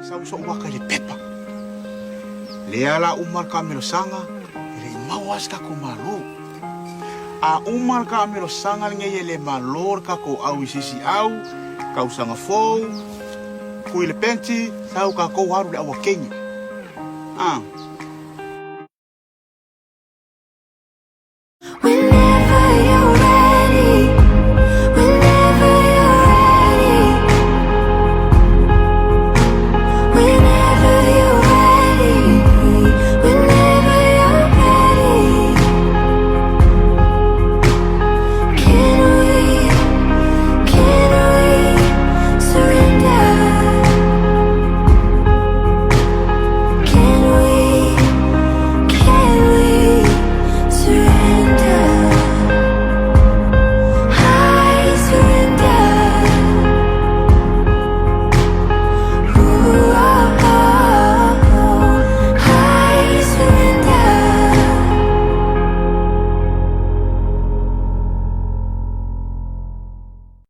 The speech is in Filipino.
Sa uso waka le pepa. Le ala umar ka melo sanga, le mawas ka ko malo. A umar ka melo sanga nge le malor ka ko au sisi au, ka usanga fou, ku le penti, sau ka ko waru le awakenya. Ah,